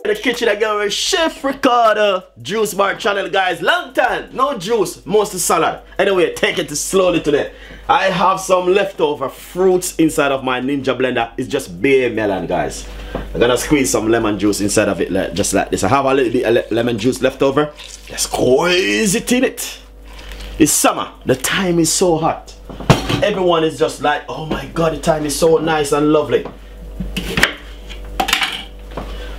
In the kitchen again with Chef Ricardo Juice Bar channel, guys. Long time, no juice, mostly salad. Anyway, take it slowly today. I have some leftover fruits inside of my Ninja blender. It's just bare melon, guys. I'm gonna squeeze some lemon juice inside of it, just like this. I have a little bit of lemon juice left over. Let's squeeze it in it. It's summer, the time is so hot. Everyone is just like, oh my god, the time is so nice and lovely.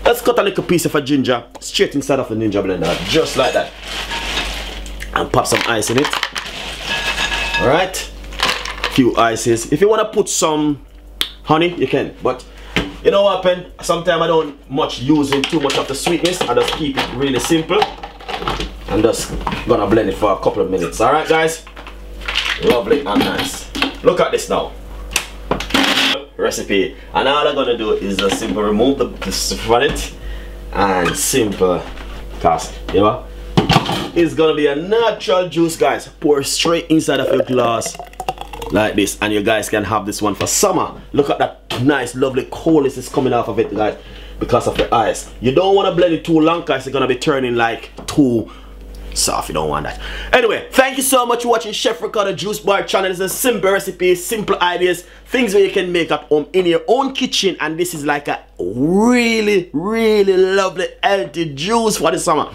Let's cut a little piece of a ginger straight inside of the Ninja blender, just like that, and pop some ice in it. Alright, few ices. If you want to put some honey, you can, but you know what happen, sometimes I don't much using too much of the sweetness. I just keep it really simple and just gonna blend it for a couple of minutes. Alright guys, lovely and nice. Look at this now, recipe, and all I'm gonna do is just simple remove the stuff from it and simple cast. You know, it's gonna be a natural juice, guys. Pour straight inside of your glass like this, and you guys can have this one for summer. Look at that nice lovely coolness is coming off of it, guys, because of the ice. You don't want to blend it too long because it's gonna be turning like too soft. You don't want that. Anyway, thank you so much for watching Chef Ricardo Juice Bar channel. It's a simple recipe, simple ideas, things that you can make at home in your own kitchen, and this is like a really lovely healthy juice for the summer.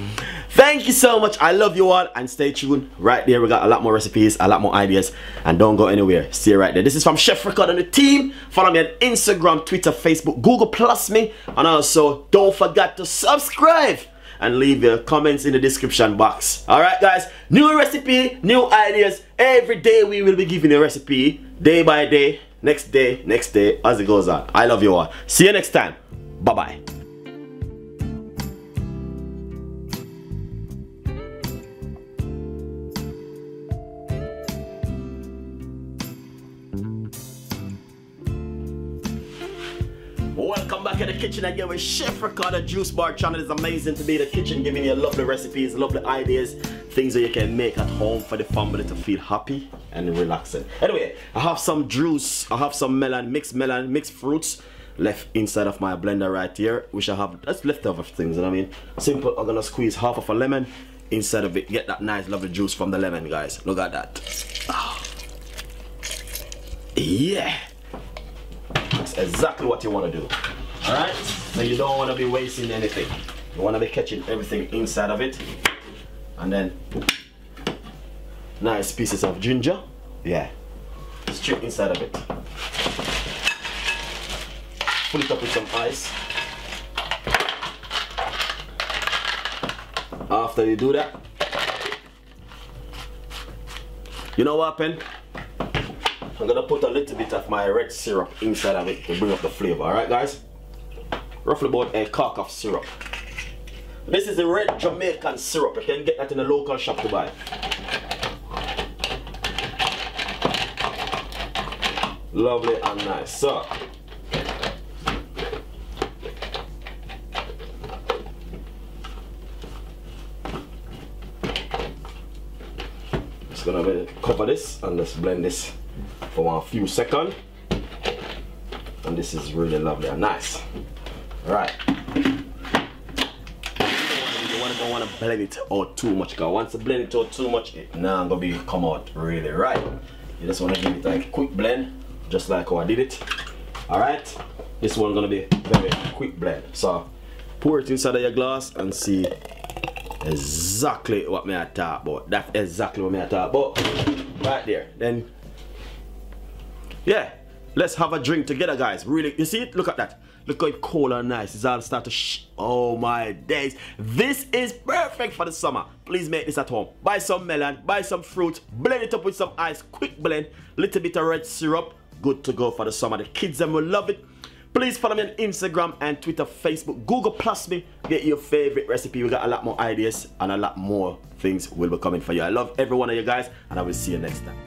Thank you so much. I love you all, and stay tuned. Right there, we got a lot more recipes, a lot more ideas, and don't go anywhere. Stay right there. This is from Chef Ricardo and the team. Follow me on Instagram, Twitter, Facebook, Google Plus me, and also don't forget to subscribe and leave your comments in the description box. Alright guys, new recipe, new ideas. Every day we will be giving you a recipe, day by day, next day, as it goes on. I love you all. See you next time. Bye bye. Welcome back in the kitchen again with Chef Ricardo Juice Bar channel. It's amazing to be in the kitchen giving you lovely recipes, lovely ideas, things that you can make at home for the family to feel happy and relaxing. Anyway, I have some juice, I have some mixed fruits left inside of my blender right here, which I have, that's leftover things, you know what I mean? Simple. I'm gonna squeeze half of a lemon inside of it, get that nice lovely juice from the lemon, guys. Look at that. Oh. Yeah, that's exactly what you want to do. Alright, so you don't want to be wasting anything. You want to be catching everything inside of it. And then nice pieces of ginger, yeah, straight inside of it. Fill it up with some ice. After you do that, you know what happened? I'm gonna put a little bit of my red syrup inside of it to bring up the flavor. Alright guys, roughly about a cork of syrup. This is the red Jamaican syrup. You can get that in a local shop to buy. Lovely and nice. So just gonna cover this and just blend this for a few seconds, and this is really lovely and nice. Alright, you don't want to blend it out too much, because once you blend it out too much, it now gonna be come out really right. You just want to give it like a quick blend, just like how I did it. Alright, this one gonna be very quick blend. So pour it inside of your glass and see exactly what me I talk about. That's exactly what me I talk about right there. Then yeah, let's have a drink together, guys. Really, you see it? Look at that. Look how cold and nice. It's all start to oh my days. This is perfect for the summer. Please make this at home. Buy some melon, buy some fruit, blend it up with some ice, quick blend, little bit of red syrup. Good to go for the summer. The kids them will love it. Please follow me on Instagram and Twitter, Facebook, Google Plus me. Get your favorite recipe. We got a lot more ideas and a lot more things will be coming for you. I love every one of you guys, and I will see you next time.